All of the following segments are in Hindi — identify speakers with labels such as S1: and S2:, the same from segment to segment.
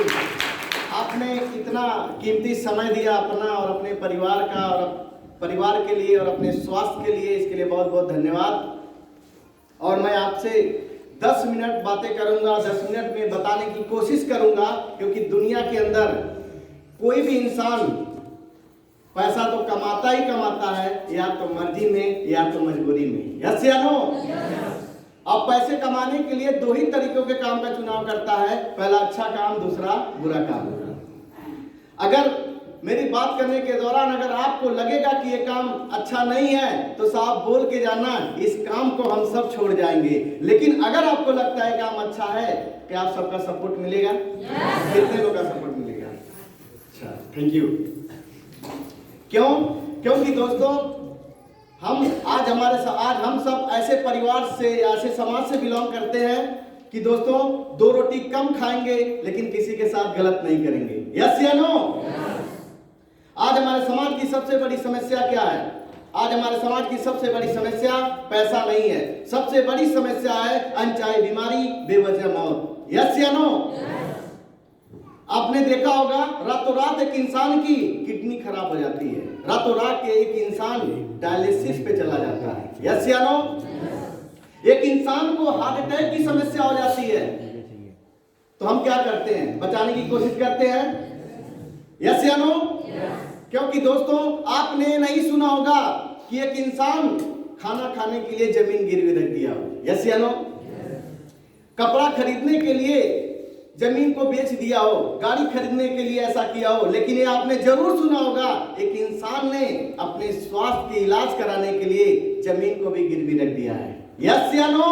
S1: आपने इतना कीमती समय दिया अपना और अपने परिवार का, और परिवार के लिए और अपने स्वास्थ्य के लिए, इसके लिए बहुत बहुत धन्यवाद। और मैं आपसे 10 मिनट बातें करूंगा, 10 मिनट में बताने की कोशिश करूंगा, क्योंकि दुनिया के अंदर कोई भी इंसान पैसा तो कमाता ही कमाता है, या तो मर्जी में या तो मजबूरी में। यस या नो? अब पैसे कमाने के लिए दो ही तरीकों के काम का चुनाव करता है, पहला अच्छा काम, दूसरा बुरा काम। अगर मेरी बात करने के दौरान अगर आपको लगेगा कि ये काम अच्छा नहीं है तो साहब बोल के जाना, इस काम को हम सब छोड़ जाएंगे। लेकिन अगर आपको लगता है काम अच्छा है, क्या आप सबका सपोर्ट मिलेगा? कितने लोगों का सपोर्ट मिलेगा? अच्छा, थैंक यू। क्यों? क्योंकि दोस्तों हम सब ऐसे परिवार से, ऐसे समाज से बिलोंग करते हैं कि दोस्तों 2 रोटी कम खाएंगे लेकिन किसी के साथ गलत नहीं करेंगे। यस या नो? आज हमारे समाज की सबसे बड़ी समस्या क्या है? आज हमारे समाज की सबसे बड़ी समस्या पैसा नहीं है, सबसे बड़ी समस्या है अनचाही बीमारी, बेवजह मौत। यस या नो? आपने देखा होगा रातों रात एक इंसान की किडनी खराब हो जाती है, रातों रात के एक इंसान डायलिसिस पे चला जाता है। यस या नो? एक इंसान को हार्ट अटैक की समस्या हो जाती है, तो हम क्या करते हैं? बचाने की कोशिश करते हैं। यस या नो? क्योंकि दोस्तों आपने नहीं सुना होगा कि एक इंसान खाना खाने के लिए जमीन गिरवी रख दिया हो। यस या नो? कपड़ा खरीदने के लिए जमीन को बेच दिया हो, गाड़ी खरीदने के लिए ऐसा किया हो। लेकिन ये आपने जरूर सुना होगा एक इंसान ने अपने स्वास्थ्य के इलाज कराने के लिए जमीन को भी गिरवी रख दिया है। यस या नो?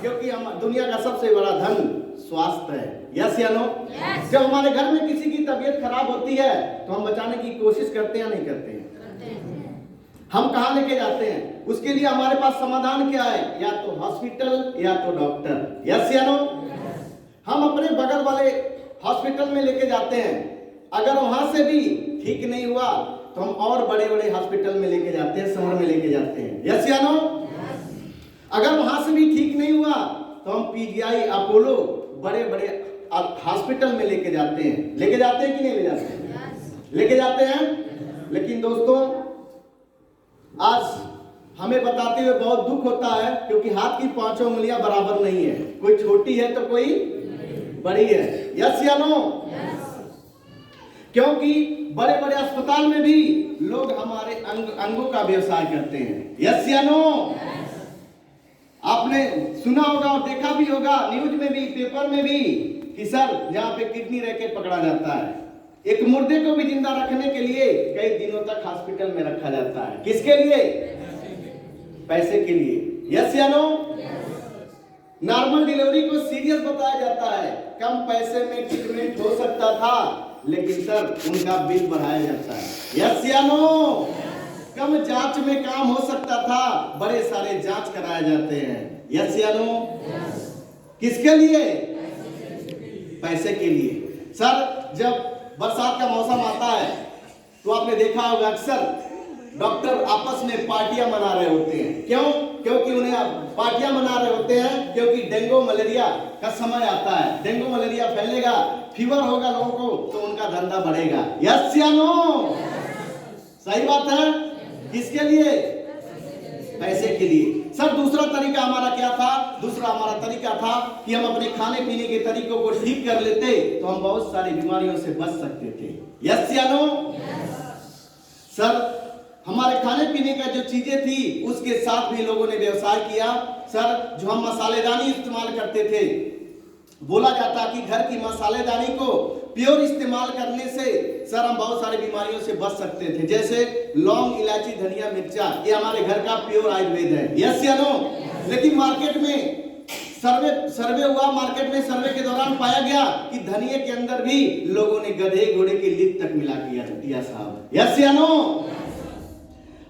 S1: क्योंकि हम दुनिया का सबसे बड़ा धन स्वास्थ्य है। यस या नो? जब हमारे घर में किसी की तबीयत खराब होती है तो हम बचाने की कोशिश करते हैं, नहीं करते हैं? हम कहाँ लेके जाते हैं? उसके लिए हमारे पास समाधान क्या है? या तो हॉस्पिटल या तो डॉक्टर। यस या नो? हम अपने बगल वाले हॉस्पिटल में लेके जाते हैं, अगर वहां से भी ठीक नहीं हुआ तो हम और बड़े बड़े हॉस्पिटल में लेके जाते हैं, शहर में लेके जाते हैं। यस या नो? अगर वहां से भी ठीक नहीं हुआ तो हम पीजीआई, अपोलो, बड़े बड़े हॉस्पिटल में लेके जाते हैं। लेके जाते हैं कि नहीं ले जाते हैं? लेके जाते हैं। लेकिन दोस्तों आज हमें बताते हुए बहुत दुख होता है, क्योंकि हाथ की 5 उंगलियां बराबर नहीं है, कोई छोटी है तो कोई बड़ी है। यस या नो? क्योंकि बड़े बड़े अस्पताल में भी लोग हमारे अंगों का व्यवसाय करते हैं। यस या नो? आपने सुना होगा और देखा भी होगा न्यूज में भी, पेपर में भी, कि सर जहां पे किडनी रैकेट पकड़ा जाता है, एक मुर्दे को भी जिंदा रखने के लिए कई दिनों तक हॉस्पिटल में रखा जाता है। किसके लिए? पैसे के लिए। यस या नो? नॉर्मल डिलीवरी को सीरियस बताया जाता है, कम पैसे में ट्रीटमेंट हो सकता था, लेकिन सर उनका बिल बढ़ाया जाता है। यस या नो? कम जांच में काम हो सकता था, बड़े सारे जांच कराए जाते हैं। यस या नो? किसके लिए? पैसे के लिए। सर जब बरसात का मौसम आता है तो आपने देखा होगा अक्सर डॉक्टर आपस में पार्टियां मना रहे होते हैं। क्यों? क्योंकि उन्हें पार्टियां मना रहे होते हैं क्योंकि डेंगू मलेरिया का समय आता है, डेंगू मलेरिया फैलेगा, फीवर होगा लोगों को, तो उनका धंधा बढ़ेगा। यस या नो? सही बात है। किसके लिए? पैसे के लिए। सर दूसरा तरीका हमारा क्या था? दूसरा हमारा तरीका था कि हम अपने खाने पीने के तरीकों को ठीक कर लेते तो हम बहुत सारी बीमारियों से बच सकते थे। यस या नो? सर हमारे खाने पीने का जो चीजें थी उसके साथ भी लोगों ने व्यवसाय किया। सर जो हम मसालेदानी इस्तेमाल करते थे, बोला जाता कि घर की मसालेदानी को प्योर इस्तेमाल करने से सर हम बहुत सारी बीमारियों से बच सकते थे, जैसे लौंग, इलायची, धनिया, मिर्चा, ये हमारे घर का प्योर आयुर्वेद है। यस या नो? लेकिन मार्केट में सर्वे हुआ, मार्केट में सर्वे के दौरान पाया गया कि धनिये के अंदर भी लोगों ने गधे घोड़े की लीद तक मिला दिया साहब। यस या नो?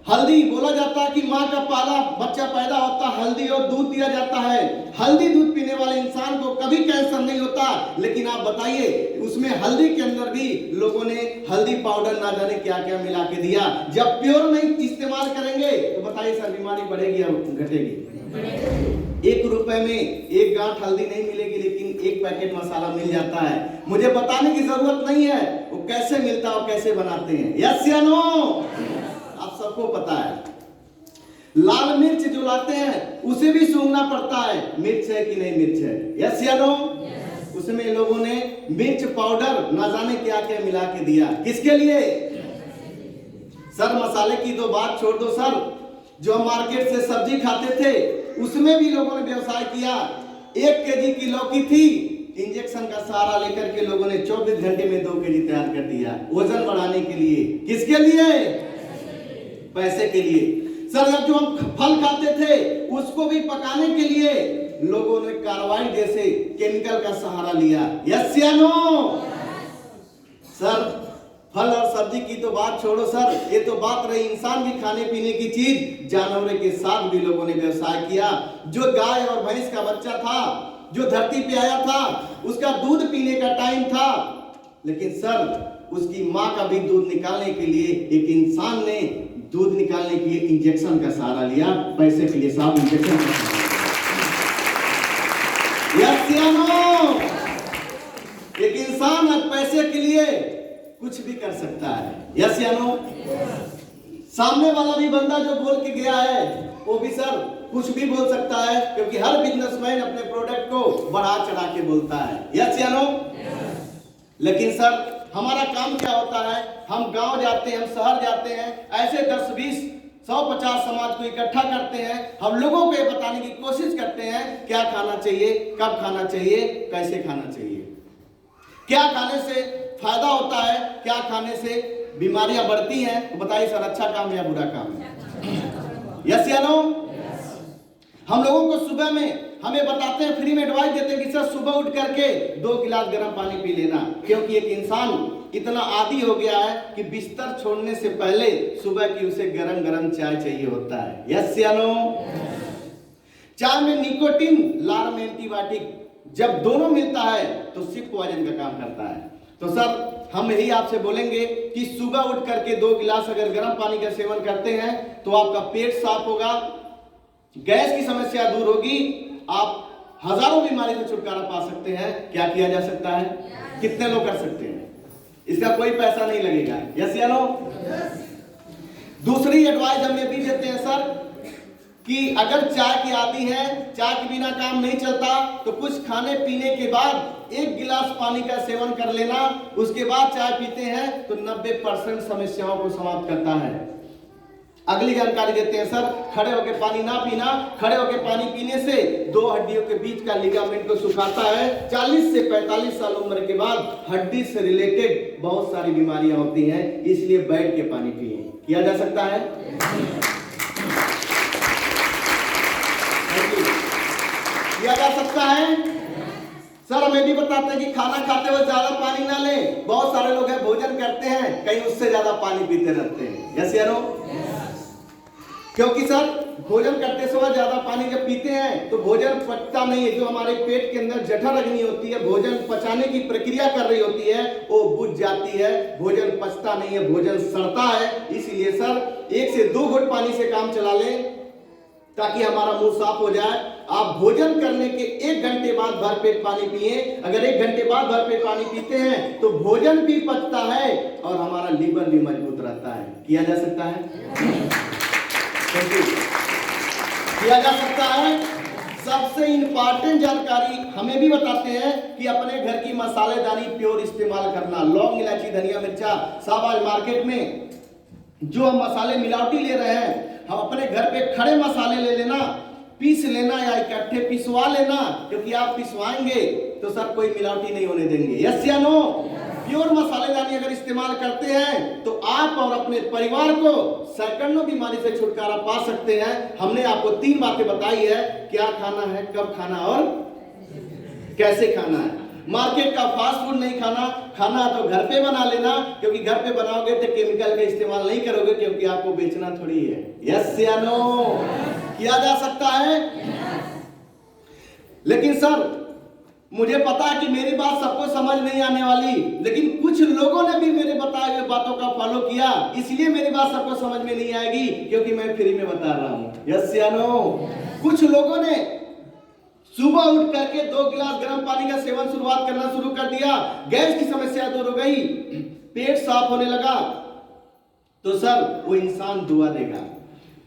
S1: हल्दी, बोला जाता है कि माँ का पहला बच्चा पैदा होता हल्दी और दूध दिया जाता है, हल्दी दूध पीने वाले इंसान को कभी कैंसर नहीं होता। लेकिन आप बताइए उसमें हल्दी के अंदर भी लोगों ने हल्दी पाउडर ना जाने क्या क्या मिला के दिया। जब प्योर नहीं इस्तेमाल करेंगे तो बताइए सर बीमारी बढ़ेगी या घटेगी? ₹1 में एक गांठ हल्दी नहीं मिलेगी, लेकिन एक पैकेट मसाला मिल जाता है। मुझे बताने की जरूरत नहीं है वो कैसे मिलता है और कैसे बनाते हैं। यस या नो? आप सबको पता है। लाल मिर्च जो लाते हैं उसे भी सूंघना पड़ता है, मिर्च है कि नहीं मिर्च है। यस या नो? उसमें लोगों ने मिर्च पाउडर ना जाने क्या क्या मिला के दिया, किसके लिए? सर मसाले की तो बात छोड़ दो सर, जो हम मार्केट से सब्जी खाते थे उसमें भी लोगों ने व्यवसाय किया। 1 केजी की लौकी थी, इंजेक्शन का सहारा लेकर के लोगों ने 24 घंटे में 2 केजी तैयार कर दिया, वजन बढ़ाने के लिए। किसके लिए? पैसे के लिए। सर जब जो हम फल खाते थे उसको भी पकाने के लिए लोगों ने कार्बाइड जैसे केमिकल का सहारा लिया। यस या नो? सर फल और सब्जी की तो बात छोड़ो सर, ये तो बात रही इंसान की खाने पीने की चीज। जानवरों के साथ भी लोगों ने व्यवसाय किया। जो गाय और भैंस का बच्चा था, जो धरती पे आया था, उसका दूध पीने का टाइम था, लेकिन सर उसकी माँ का भी दूध निकालने के लिए एक इंसान ने दूध निकालने के लिए इंजेक्शन का सहारा लिया, पैसे के लिए साहब इंजेक्शन का सहारा। यस या नो? एक इंसान आज पैसे के लिए कुछ भी कर सकता है। यस या नो? सामने वाला भी बंदा जो बोल के गया है वो भी सर कुछ भी बोल सकता है, क्योंकि हर बिजनेसमैन अपने प्रोडक्ट को बढ़ा चढ़ा के बोलता है। यस या नो? लेकिन सर हमारा काम क्या होता है? हम गांव जाते हैं, हम शहर जाते हैं, ऐसे 10, 20, 100, 50 समाज को इकट्ठा करते हैं। हम लोगों को ये बताने की कोशिश करते हैं क्या खाना चाहिए, कब खाना चाहिए, कैसे खाना चाहिए, क्या खाने से फायदा होता है, क्या खाने से बीमारियां बढ़ती हैं। तो बताइए सर, अच्छा काम है या बुरा काम है? यस या नो? हम लोगों को सुबह में हमें बताते हैं, फ्री में एडवाइस देते हैं कि सर सुबह उठ करके 2 गिलास गर्म पानी पी लेना, क्योंकि एक इंसान इतना आदी हो गया है कि बिस्तर छोड़ने से पहले सुबह की उसे गरम गरम चाय चाहिए होता है। यस या नो? चाय में निकोटीन, लार में एंटीबायोटिक, जब दोनों मिलता है तो सिर्फ पॉइजन का काम करता है। तो सर हम यही आपसे बोलेंगे कि सुबह उठ करके 2 गिलास अगर गर्म पानी का सेवन करते हैं तो आपका पेट साफ होगा, गैस की समस्या दूर होगी, आप हजारों बीमारी से छुटकारा पा सकते हैं। क्या किया जा सकता है? कितने लोग कर सकते हैं? इसका कोई पैसा नहीं लगेगा। यस या नो? दूसरी एडवाइस हम ये भी देते हैं सर कि अगर चाय की आदि है, चाय के बिना काम नहीं चलता, तो कुछ खाने पीने के बाद 1 गिलास पानी का सेवन कर लेना, उसके बाद चाय पीते हैं तो 90% समस्याओं को समाप्त करता है। अगली जानकारी देते हैं सर, खड़े होकर पानी ना पीना। खड़े होकर पानी पीने से 2 हड्डियों के बीच का लिगामेंट को सुखाता है। 40 से 45 साल उम्र के बाद हड्डी से रिलेटेड बहुत सारी बीमारियां होती हैं, इसलिए बैठ के पानी पिए। किया जा सकता है? किया जा सकता है? सर हमें भी बताते हैं कि खाना खाते हुए ज्यादा पानी ना लें। बहुत सारे लोग हैं भोजन करते हैं, कहीं उससे ज्यादा पानी पीते रहते हैं। यस या नो? क्योंकि सर भोजन करते समय ज्यादा पानी जब पीते हैं तो भोजन पचता नहीं है। जो हमारे पेट के अंदर जठर अग्नि होती है, भोजन पचाने की प्रक्रिया कर रही होती है, वो बुझ जाती है, भोजन पचता नहीं है, भोजन सड़ता है। इसलिए सर 1 से 2 घुट पानी से काम चला लें ताकि हमारा मुंह साफ हो जाए। आप भोजन करने के 1 घंटे बाद भरपेट पानी पिए। अगर 1 घंटे बाद भरपेट पानी पीते हैं तो भोजन भी पचता है और हमारा लीवर भी मजबूत रहता है। किया जा सकता है? किया जा सकता है। सबसे इंपॉर्टेंट जानकारी हमें भी बताते हैं कि अपने घर की मसालेदानी प्योर इस्तेमाल करना। लौंग, इलायची, धनिया, मिर्चा, सब आज मार्केट में जो हम मसाले मिलावटी ले रहे हैं, हम अपने घर पे खड़े मसाले ले लेना, पीस लेना या इकट्ठे पिसवा लेना, क्योंकि आप पिसवाएंगे तो सर कोई मिलावटी नहीं होने देंगे। यस या नो? प्योर मसालेदानी अगर इस्तेमाल करते हैं तो आप और अपने परिवार को सैकड़ों बीमारी से छुटकारा पा सकते हैं। हमने आपको 3 बातें बताई है, क्या खाना है, कब खाना और कैसे खाना है। मार्केट का फास्ट फूड नहीं खाना, खाना तो घर पे बना लेना, क्योंकि घर पे बनाओगे तो केमिकल का इस्तेमाल नहीं करोगे, क्योंकि आपको बेचना थोड़ी है। यस या नो? किया जा सकता है? लेकिन सर मुझे पता है कि मेरी बात सबको समझ नहीं आने वाली, लेकिन कुछ लोगों ने भी मेरे बताए हुए बातों का फॉलो किया, इसलिए मेरी बात सबको समझ में नहीं आएगी, क्योंकि मैं फ्री में बता रहा हूं। यस या नो? कुछ लोगों ने सुबह उठ करके 2 गिलास गर्म पानी का सेवन शुरुआत करना शुरू कर दिया, गैस की समस्या दूर हो गई, पेट साफ होने लगा, तो सर वो इंसान दुआ देगा।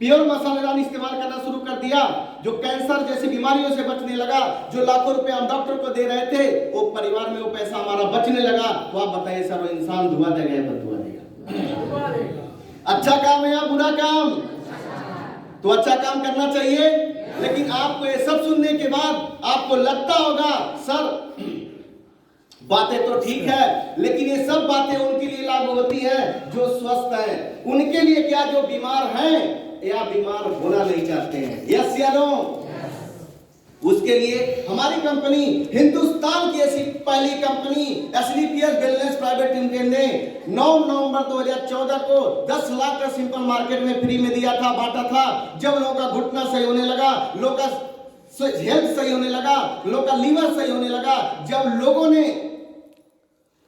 S1: प्योर मसालेदार इस्तेमाल करना शुरू कर दिया, जो कैंसर जैसी बीमारियों से बचने लगा, जो लाखों रुपए हम डॉक्टर को दे रहे थे, वो परिवार में वो पैसा हमारा बचने लगा। तो आप बताइए सर, वो इंसान दुआ देगा या बदुआ देगा? अच्छा काम है या बुरा काम? तो अच्छा काम करना चाहिए। लेकिन आपको ये सब सुनने के बाद आपको लगता होगा सर बातें तो ठीक है, लेकिन ये सब बातें उनके लिए लागू होती हैं जो स्वस्थ हैं, उनके लिए क्या जो बीमार हैं या बीमार होना नहीं चाहते हैं? यस या नो? उसके लिए हमारी कंपनी, हिंदुस्तान की ऐसी पहली company SDPS wellness private limited ने 9 नवंबर 2014 को 10 लाख का सिंपल मार्केट में फ्री में दिया था, बांटा था। जब लोगों का घुटना सही होने लगा, लोगों का हेल्थ सही होने लगा, लोगों का लीवर सही होने लगा, जब लोगों ने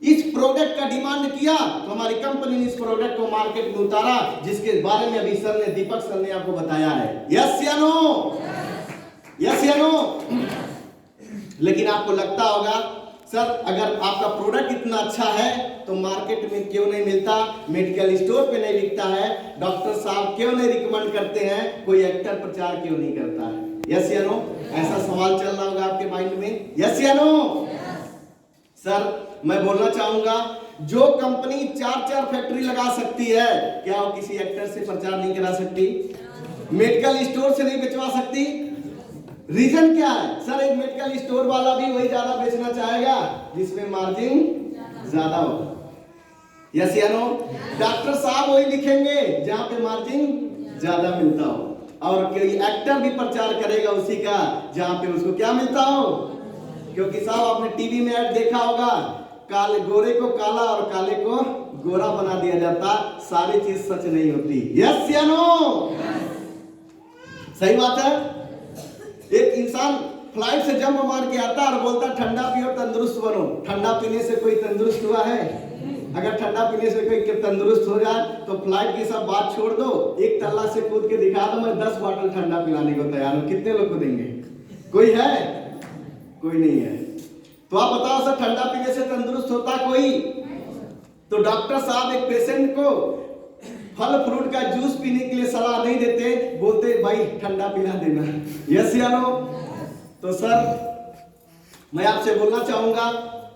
S1: इस प्रोडक्ट का डिमांड किया, तो हमारी कंपनी ने इस प्रोडक्ट को मार्केट में उतारा, जिसके बारे में अभी सर ने, दीपक सर ने आपको बताया है। यस या नो? यस या नो? लेकिन आपको लगता होगा सर अगर आपका प्रोडक्ट इतना अच्छा है तो मार्केट में क्यों नहीं मिलता, मेडिकल स्टोर पे नहीं बिकता है, डॉक्टर साहब क्यों नहीं रिकमेंड करते हैं, कोई एक्टर प्रचार क्यों नहीं करता है? यस या नो? ऐसा सवाल चल रहा होगा आपके माइंड में। यस या नो? सर मैं बोलना चाहूंगा, जो कंपनी 4 फैक्ट्री लगा सकती है, क्या वो किसी एक्टर से प्रचार नहीं करा सकती? मेडिकल स्टोर से नहीं बेचवा सकती? रीजन क्या है सर? एक मेडिकल स्टोर वाला भी वही ज्यादा बेचना चाहेगा जिसमें मार्जिन ज्यादा हो। यस या नो? डॉक्टर साहब वही लिखेंगे जहां पे मार्जिन ज्यादा मिलता हो, और कोई एक्टर भी प्रचार करेगा उसी का जहां पे उसको क्या मिलता हो। क्योंकि साहब आपने टीवी में ऐड देखा होगा, काले गोरे को काला और काले को गोरा बना दिया जाता, सारी चीज सच नहीं होती। यस या नो? सही बात है। एक इंसान फ्लाइट से जंप मार के आता और बोलता ठंडा पियो तंदुरुस्त बनो। ठंडा पीने से कोई तंदुरुस्त हुआ है? अगर ठंडा पीने से कोई तंदुरुस्त हो जाए तो फ्लाइट की सब बात छोड़ दो, एक तल्ला से कूद के दिखा दो, मैं 10 बॉटल ठंडा पिलाने को तैयार हूं। कितने लोग को देंगे? कोई है? कोई नहीं है। तो आप बताओ सर, ठंडा पीने से तंदुरुस्त होता कोई? तो डॉक्टर साहब एक पेशेंट को फल फ्रूट का जूस पीने के लिए सलाह नहीं देते, बोलते भाई ठंडा पिला देना। यस या नो? तो सर मैं आपसे बोलना चाहूंगा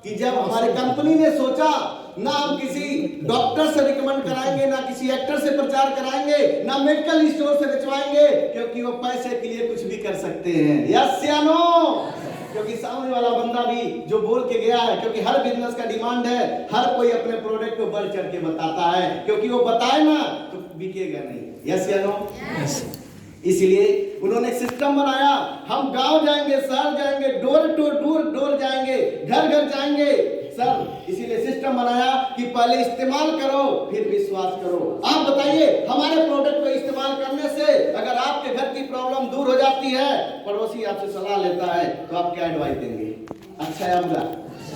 S1: कि जब हमारी कंपनी ने सोचा, ना हम किसी डॉक्टर से रिकमेंड कराएंगे, ना किसी एक्टर से प्रचार कराएंगे, ना मेडिकल स्टोर से बेचवाएंगे, क्योंकि वो पैसे के लिए कुछ भी कर सकते हैं। यस या नो? क्योंकि सामने वाला बंदा भी जो बोल के गया है, क्योंकि हर बिजनेस का डिमांड है, हर कोई अपने प्रोडक्ट को बढ़ चढ़ के बताता है, क्योंकि वो बताए ना तो बिकेगा नहीं। यस या नो? इसलिए उन्होंने सिस्टम बनाया, हम गांव जाएंगे, शहर जाएंगे, डोर टू डोर जाएंगे, घर घर जाएंगे सर। इसीलिए सिस्टम बनाया कि पहले इस्तेमाल करो फिर विश्वास करो। आप बताइए, हमारे प्रोडक्ट को इस्तेमाल करने से अगर आपके घर की प्रॉब्लम दूर हो जाती है, पड़ोसी आपसे सलाह लेता है, तो आप क्या एडवाइस देंगे? अच्छा या बुरा?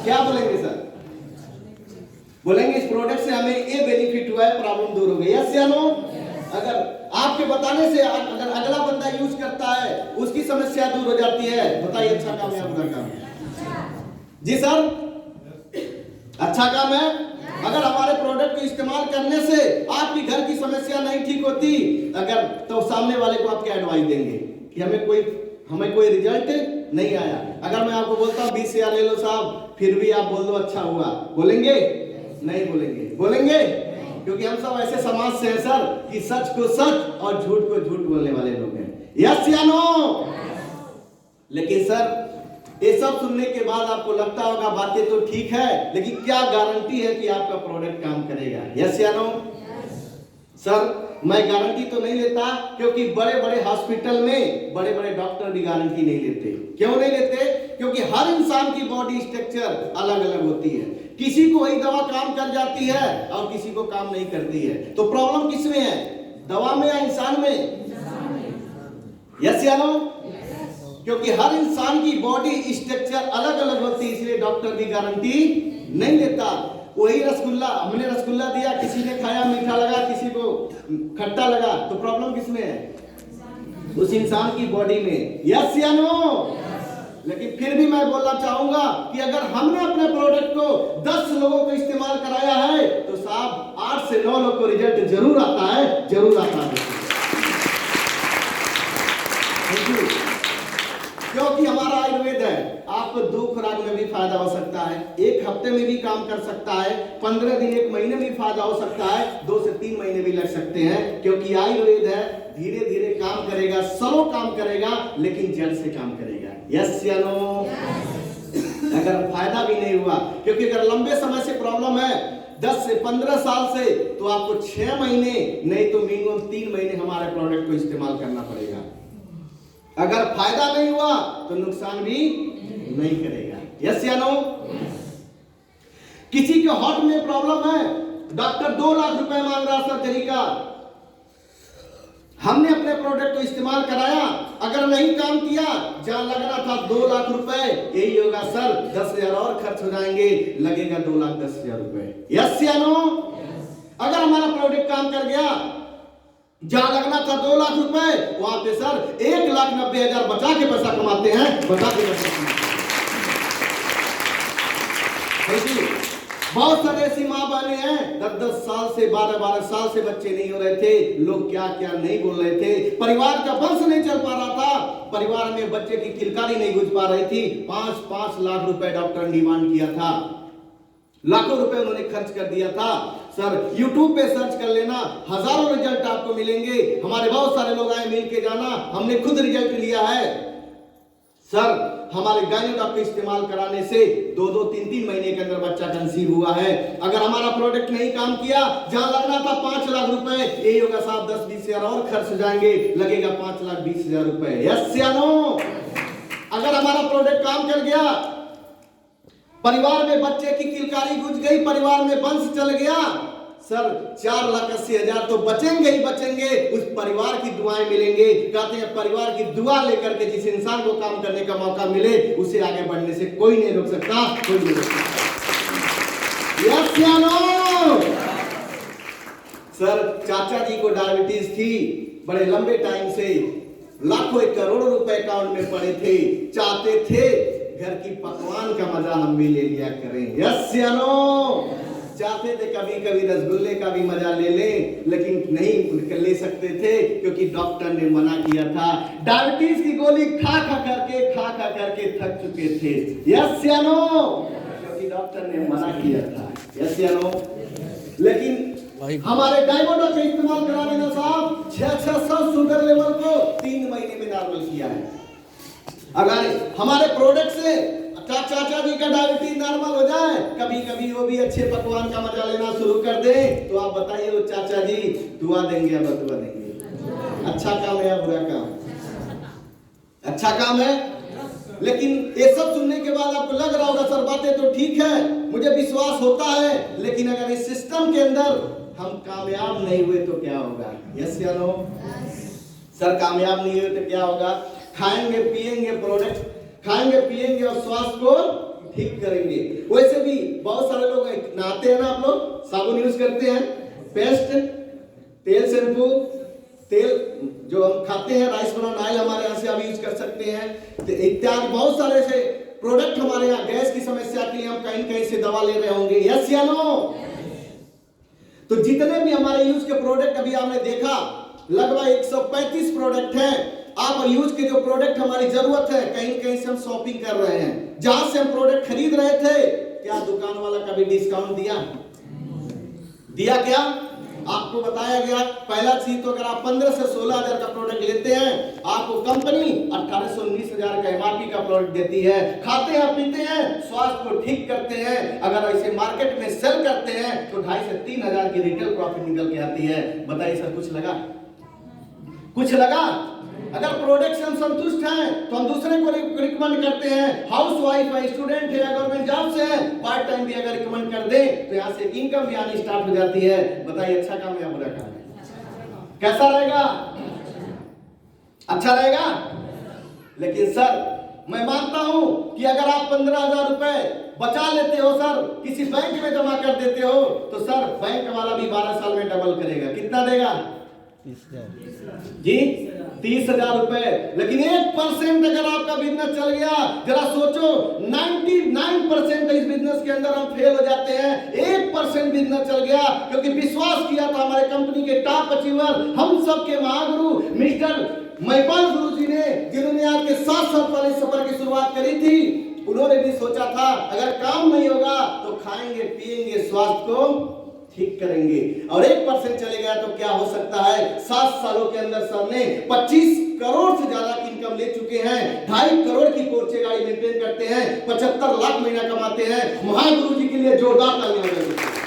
S1: क्या बोलेंगे सर? बोलेंगे इस प्रोडक्ट से हमें ये बेनिफिट हुआ है, प्रॉब्लम दूर हो गई। यस या नो? अगर आपके बताने से अगर अगला बंदा यूज करता है, उसकी समस्या दूर हो जाती है, बताइए अच्छा काम है या बुरा काम है? जी सर, अच्छा काम है। अगर हमारे प्रोडक्ट को इस्तेमाल करने से आपकी घर की समस्या नहीं ठीक होती, अगर तो सामने वाले को आप क्या एडवाइस देंगे कि हमें कोई रिजल्ट नहीं आया? अगर मैं आपको बोलता हूँ 20 ले लो साहब, फिर भी आप बोल दो अच्छा हुआ, बोलेंगे? नहीं बोलेंगे। बोलेंगे? क्योंकि हम सब ऐसे समाज से हैं सर कि सच को सच और झूठ को झूठ बोलने वाले लोग हैं। यस या नो? लेकिन सर ये सब सुनने के बाद आपको लगता होगा बातें तो ठीक है, लेकिन क्या गारंटी है कि आपका प्रोडक्ट काम करेगा? यस या नो? सर मैं गारंटी तो नहीं लेता, क्योंकि बड़े बड़े हॉस्पिटल में बड़े बड़े डॉक्टर भी गारंटी नहीं लेते। क्यों नहीं लेते? क्योंकि हर इंसान की बॉडी स्ट्रक्चर अलग अलग होती है, किसी को वही दवा काम कर जाती है और किसी को काम नहीं करती है। तो प्रॉब्लम किस में है, दवा में या इंसान में? यस या नो? क्योंकि हर इंसान की बॉडी स्ट्रक्चर अलग अलग होती है, इसलिए डॉक्टर भी गारंटी नहीं लेता। वही रसगुल्ला, हमने रसगुल्ला दिया, किसी ने खाया मीठा लगा, किसी को खट्टा लगा, तो प्रॉब्लम किसमें है? उस इंसान की बॉडी में। यस या नो? लेकिन फिर भी मैं बोलना चाहूंगा कि अगर हमने अपने प्रोडक्ट को 10 लोगों को इस्तेमाल कराया है तो साहब 8 से 9 लोग को रिजल्ट जरूर आता है, जरूर आता है। क्योंकि हमारा आयुर्वेद है, आपको 2 खुराक में भी फायदा हो सकता है, 1 हफ्ते में भी काम कर सकता है, 15 दिन 1 महीने में भी फायदा हो सकता है, 2 से 3 महीने भी लग सकते हैं। क्योंकि आयुर्वेद है, धीरे धीरे काम करेगा, स्लो काम करेगा, लेकिन जड़ से काम करेगा। यस या नो? अगर फायदा भी नहीं हुआ, क्योंकि अगर लंबे समय से प्रॉब्लम है 10 से 15 साल से, तो आपको 6 महीने नहीं तो मिनिमम 3 महीने हमारे प्रोडक्ट को इस्तेमाल करना पड़ेगा। अगर फायदा नहीं हुआ तो नुकसान भी नहीं करेगा। यस या नो? किसी के हार्ट में प्रॉब्लम है, डॉक्टर 2 लाख रुपए मांग रहा सर्जरी का, हमने अपने प्रोडक्ट को इस्तेमाल कराया, अगर नहीं काम किया, जहां लगना था 2 लाख रुपए, यही होगा सर 10,000 और खर्च हो जाएंगे, लगेगा 2,10,000 रुपए। यस या नो? अगर हमारा प्रोडक्ट काम कर गया, जहां लगना था 2 लाख रुपए, वहां पे सर 1,90,000 बचा के पैसा कमाते हैं, बचा के पैसा कमाते हैं। बहुत सारे ऐसी माँ बहने हैं 10-10 साल से 12-12 साल से बच्चे नहीं हो रहे थे, लोग क्या क्या नहीं बोल रहे थे, परिवार का वंश नहीं चल पा रहा था, परिवार में बच्चे की किलकारी नहीं गुज पा रही थी, 5-5 लाख रुपए डॉक्टर ने डिमांड किया था, लाखों रुपए उन्होंने खर्च कर दिया था। सर YouTube पे सर्च कर लेना, हजारों रिजल्ट आपको मिलेंगे। हमारे बहुत सारे लोग आए, मिल के जाना, हमने खुद रिजल्ट लिया है। सर हमारे गायनोडॉक का इस्तेमाल कराने से 2-2, 3-3 महीने के अंदर बच्चा कंसीव हुआ है। अगर हमारा प्रोडक्ट नहीं काम किया, जहां लगना था 5 लाख रुपए, यही होगा साहब 10-20 हजार और खर्च हो जाएंगे, लगेगा 5,20,000 रुपए। यस या नो? अगर हमारा प्रोडक्ट काम कर गया, परिवार में बच्चे की किलकारी गुज गई, परिवार में वंश चल गया, सर 4,80,000 तो बचेंगे ही बचेंगे, उस परिवार की दुआएं मिलेंगे। कहते हैं परिवार की दुआ लेकर के जिस इंसान को काम करने का मौका मिले, उसे आगे बढ़ने से कोई नहीं रोक सकता, कोई नहीं रोक सकता। यस या नो? सर चाचा जी को डायबिटीज थी, बड़े लंबे टाइम से, लाखों करोड़ों रुपए अकाउंट में पड़े थे, चाहते थे घर की पकवान का मजा हम भी ले लिया करें। यस या नो? चाहते थे कभी कभी रसगुल्ले का भी मजा ले लें, लेकिन नहीं ले सकते थे क्योंकि डॉक्टर ने मना किया था। डायबिटीज की गोली खा खा करके थक चुके थे। यस या नो? क्योंकि डॉक्टर ने मना किया था। यस या नो? लेकिन हमारे डायमोडो का इस्तेमाल कराने ना साहब 600 शुगर लेवल को 3 महीने में नॉर्मल किया है। अगर हमारे प्रोडक्ट से चाचा जी का डायबिटीज नॉर्मल हो जाए, कभी कभी वो भी अच्छे पकवान का मजा लेना शुरू कर दे, तो आप बताइए वो चाचा जी दुआ देंगे या बदुआ देंगे? अच्छा काम है या बुरा काम? अच्छा काम है। लेकिन ये सब सुनने के बाद आपको लग रहा होगा सर बातें तो ठीक है, मुझे विश्वास होता है, लेकिन अगर इस सिस्टम के अंदर हम कामयाब नहीं हुए तो क्या होगा? यस या नो? सर कामयाब नहीं हुए तो क्या होगा? खाएंगे पिएंगे प्रोडक्ट, खाएंगे पिएंगे और स्वास्थ्य को ठीक करेंगे। वैसे भी बहुत सारे लोग नहाते हैं ना, आप लोग साबुन यूज करते हैं, पेस्ट, तेल, शैम्पू, तेल जो हम खाते हैं, राइस ब्रान ऑयल हमारे यहाँ से आप यूज कर सकते हैं, इत्यादि बहुत सारे से प्रोडक्ट हमारे यहाँ। गैस की समस्या के लिए हम कहीं कहीं से दवा ले रहे होंगे। यस या नो? तो जितने भी हमारे यूज के प्रोडक्ट अभी आपने देखा, लगभग 135 प्रोडक्ट हैं। आप यूज के जो प्रोडक्ट हमारी जरूरत है, कहीं कहीं से हम शॉपिंग कर रहे हैं, जहां से हम प्रोडक्ट खरीद रहे थे, क्या दुकान वाला कभी डिस्काउंट दिया क्या? आपको बताया गया पहला चीज तो अगर आप 15 से 16,000 का प्रोडक्ट लेते हैं, आपको कंपनी 18-19,000 का एमआरपी का प्रोडक्ट देती है। खाते हैं पीते हैं, स्वास्थ्य को ठीक करते हैं, अगर ऐसे मार्केट में सेल करते हैं तो 2,500 से 3,000 की रिटेल प्रॉफिट निकल के आती है। बताइए सर कुछ लगा? कुछ लगा? अगर प्रोडक्ट से हम संतुष्ट हैं तो हम दूसरे को रिकमेंड करते हैं। हाउस वाइफ है, स्टूडेंट है, गवर्नमेंट जॉब से है, पार्ट टाइम भी अगर रिकमेंड कर दे तो यहाँ से इनकम भी आनी स्टार्ट हो जाती है। बताइए अच्छा काम है या बुरा काम है? कैसा रहेगा? अच्छा रहेगा। लेकिन सर मैं मानता हूं कि अगर आप 15,000 रुपए बचा लेते हो सर, किसी बैंक में जमा कर देते हो, तो सर बैंक वाला भी 12 साल में डबल करेगा। कितना देगा?
S2: 30,000
S1: जी 30,000 रुपए। लेकिन 1% अगर आपका बिजनेस चल गया, जरा सोचो 99% इस बिजनेस के अंदर हम फेल हो जाते हैं। 1% बिजनेस चल गया, क्योंकि विश्वास किया था हमारे कंपनी के टॉप अचीवर, हम सबके महागुरु मिस्टर महिपाल गुरु जी ने, जिन्होंने आज के 7 साल पहले सफर की शुरुआत करी थी। उन्होंने भी सोचा था अगर काम नहीं होगा तो खाएंगे पिएंगे, स्वास्थ्य को ठीक करेंगे, और 1% चले गया तो क्या हो सकता है। 7 सालों के अंदर सर ने 25 करोड़ से ज्यादा की इनकम ले चुके हैं। 2.5 करोड़ की पोर्चे गाड़ी मेंटेन करते हैं, 75 लाख महीना कमाते हैं। महागुरु जी के लिए जोरदार तालियां बजाइए।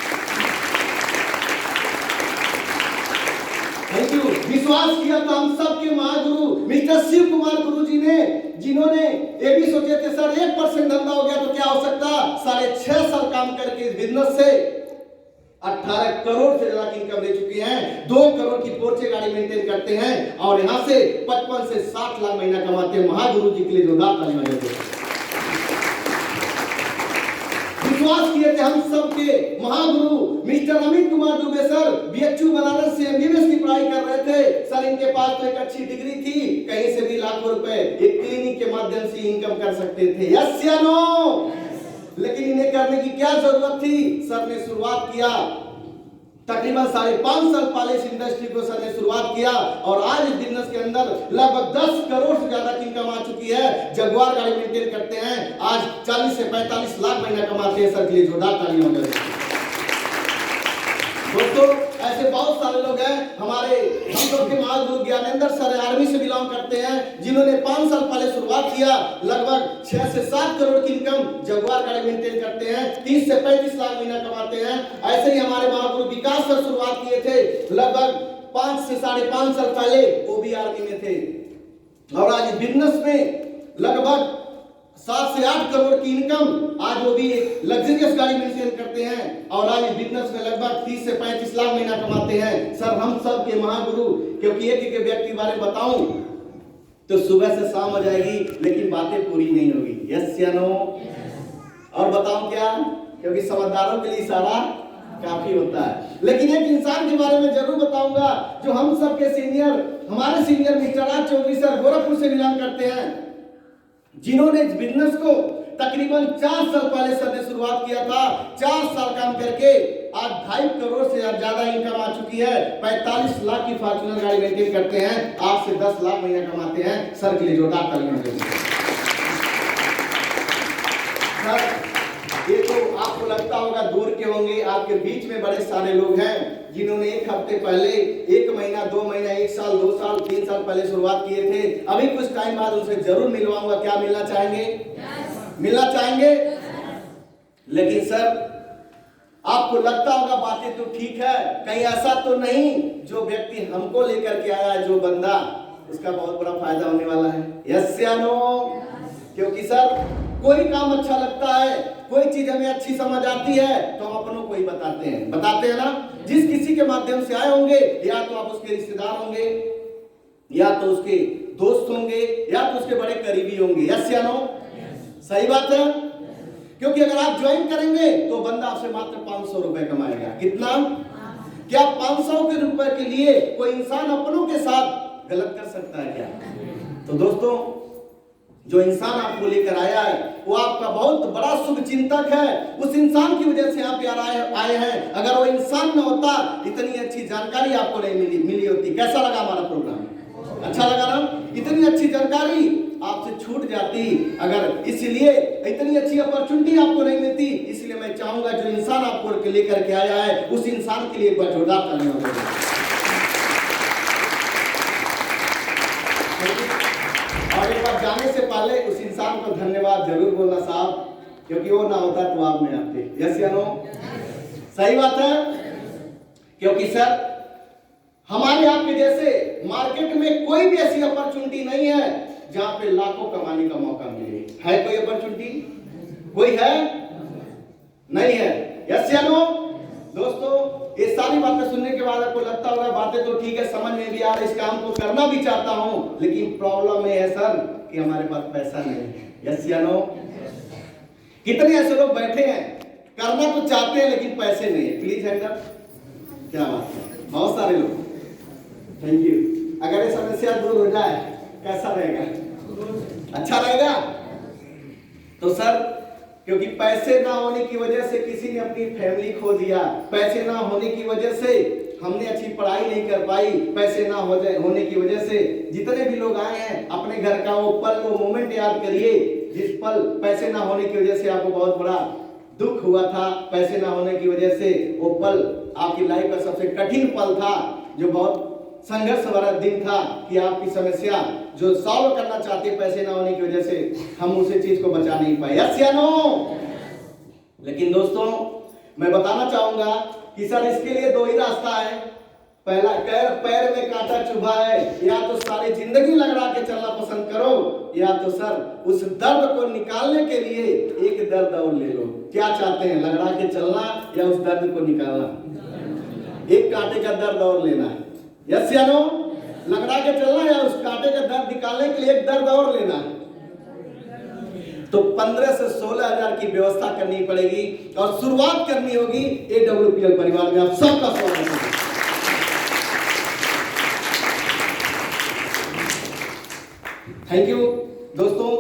S1: Thank you. विश्वास किया था हम सबके महागुरु मिस्टर शिव कुमार गुरु जी ने, जिन्होंने ये भी सोचे थे सर 1% धंधा हो गया तो क्या हो सकता। 6.5 साल काम करके इस बिजनेस से 18 करोड़ से ज्यादा की इनकम ले चुके हैं। 2 करोड़ की पोर्चे गाड़ी मेंटेन करते हैं, और यहां से 55 से 60 लाख महीना कमाते हैं। महागुरु जी के लिए जोरदार तालियां बजाइए। विश्वास किए थे हम सबके महागुरु mister Amit Kumar Dubey sir, BHU Banaras से एमबीबीएस की पढ़ाई कर रहे थे। सर इनके पास तो एक अच्छी डिग्री थी, कहीं से भी लाखों रुपए एक क्लिनिक के माध्यम से इनकम कर सकते थे। यस या नो? लेकिन इन्हें करने की क्या जरूरत थी। सर ने शुरुआत किया, तकरीबन 5.5 साल पहले इस इंडस्ट्री को सर ने शुरुआत किया, और आज इस बिजनेस के अंदर लगभग 10 करोड़ से ज्यादा की इनकम आ चुकी है। जगुआर गाड़ी मेंटेन करते हैं, आज 40 से 45 लाख महीना कमाते हैं। सर के लिए जोरदार तालियां बजाइए। दोस्तों ऐसे बहुत सारे लोग हैं हमारे, हम लोग के महागुरु ज्ञानेंद्र सर आर्मी से बिलोंग करते हैं, जिन्होंने 5 साल पहले शुरुआत किया। लगभग 6 से 7 करोड़ की इनकम जगुआर गाड़ी मेंटेन करते हैं, 30 से 35 लाख महीना कमाते हैं। ऐसे ही हमारे महागुरु विकास सर शुरुआत किए थे लगभग 5 से 5.5 साल पहले, वो भी आर्मी में थे, और आज बिजनेस में लगभग 7 से 8 करोड़ की इनकम। आज वो भी लग्जरियस गाड़ी मेंटेन करते हैं, और आज बिजनेस में लगभग 30 से 35 लाख महीना कमाते हैं। सर हम सब के महागुरु, क्योंकि एक एक व्यक्ति के बारे में बताऊं तो सुबह से शाम हो जाएगी, लेकिन बातें पूरी नहीं होगी। यस या नो? और बताऊं क्या, क्योंकि समझदारों के लिए इशारा काफी होता है। लेकिन एक इंसान के बारे में जरूर बताऊंगा, जो हम सब के सीनियर, हमारे सीनियर मिस्टर राज चौधरी सर गोरखपुर से बिलोंग करते हैं, जिन्होंने इस बिजनेस को तकरीबन 4 साल पहले सर ने शुरुआत किया था। 4 साल काम करके आज 2.5 करोड़ से ज्यादा इनकम आ चुकी है। 45 लाख की फॉर्च्यूनर गाड़ी मेंटेन करते हैं, 8 से 10 लाख महीना कमाते हैं। सर के लिए जोरदार तालियां बजाइए। ये तो आपको लगता होगा दूर के होंगे, आपके बीच में बड़े सारे लोग हैं जिन्होंने 1 हफ्ते पहले, 1 महीना, 2 महीना, 1 साल, 2 साल, 3 साल पहले शुरुआत किए थे। अभी कुछ टाइम बाद उनसे जरूर मिलवाऊंगा। क्या मिलना चाहेंगे? मिलना चाहेंगे? लेकिन सर आपको लगता होगा बातें तो ठीक है, कहीं ऐसा तो नहीं जो व्यक्ति हमको लेकर के आया है, जो बंदा, उसका बहुत बड़ा फायदा होने वाला है। यस या नो? क्योंकि सर कोई काम अच्छा लगता है, कोई चीज हमें अच्छी समझ आती है तो हम अपनों को ही बताते हैं ना। जिस किसी के माध्यम से आए होंगे, या तो आप उसके रिश्तेदार होंगे, या तो उसके दोस्त होंगे, या तो उसके बड़े करीबी होंगे। यस या नो? सही बात है। क्योंकि अगर आप ज्वाइन करेंगे तो बंदा आपसे मात्र 500 रुपए कमाएगा। कितना? क्या 500 के रुपए के लिए कोई इंसान अपनों के साथ गलत कर सकता है क्या? तो दोस्तों जो इंसान आपको लेकर आया है वो आपका बहुत बड़ा शुभ चिंतक है। उस इंसान की वजह से आप यहाँ आए हैं। अगर वो इंसान न होता, इतनी अच्छी जानकारी आपको नहीं मिली होती। कैसा लगा हमारा प्रोग्राम? अच्छा लगा ना? इतनी अच्छी जानकारी आपसे छूट जाती अगर, इसलिए इतनी अच्छी अपॉर्चुनिटी आपको नहीं मिलती। इसलिए मैं चाहूंगा जो इंसान आपको लेकर के आया है उस इंसान के लिए एक बार जोरदार तालियां बजाइए। और एक बार जाने से पहले उस इंसान को धन्यवाद जरूर बोलना साहब, क्योंकि वो ना होता तो आप नहीं आते। यस या नो? सही बात है। क्योंकि सर हमारे आपके जैसे मार्केट में कोई भी ऐसी अपॉर्चुनिटी नहीं है जहां पे लाखों कमाने का मौका मिले। है कोई अपॉर्चुनिटी? कोई है? नहीं है। यस या नो? दोस्तों ये सारी बातें सुनने के बाद आपको लगता होगा बातें तो ठीक है, समझ में भी आ रहा है, इस काम को करना भी चाहता हूं, लेकिन प्रॉब्लम ये है सर कि हमारे पास पैसा नहीं है। यस या नो? कितने ऐसे लोग बैठे हैं, करना तो चाहते हैं लेकिन पैसे नहीं है? Please hand up. क्या बात है, बहुत सारे लोग। Thank you. अगर ये समस्या दूर हो जाए कैसा रहेगा? अच्छा रहेगा। तो सर, क्योंकि पैसे ना होने की वजह से किसी ने अपनी फैमिली खो दिया, पैसे ना होने की वजह से हमने अच्छी पढ़ाई नहीं कर पाई, पैसे ना होने की वजह से जितने भी लोग आए हैं अपने घर का वो पल, वो मोमेंट याद करिए जिस पल पैसे ना होने की वजह से आपको बहुत बड़ा दुख हुआ था, पैसे ना होने की वजह से वो पल आपकी लाइफ का सबसे कठिन पल था, जो बहुत संघर्ष भरा दिन था कि आपकी समस्या जो सॉल्व करना चाहते पैसे ना होने की वजह से हम उसी चीज को बचा नहीं पाए। यस या नो? लेकिन दोस्तों मैं बताना चाहूंगा कि सर इसके लिए दो ही रास्ता है। पहला, पैर में कांटा चुभा है, या तो सारी जिंदगी लगड़ा के चलना पसंद करो, या तो सर उस दर्द को निकालने के लिए एक दर्द और ले लो। क्या चाहते हैं, लगड़ा के चलना या उस दर्द को निकालना? एक कांटे का दर्द और लेना है। यस या नो? लगड़ा के चलना या उस कांटे का दर्द निकालने के लिए एक दर्द और लेना है। तो 15 से 16 हजार की व्यवस्था करनी पड़ेगी और शुरुआत करनी होगी AWPL परिवार में। आप सबका स्वागत है। थैंक यू दोस्तों।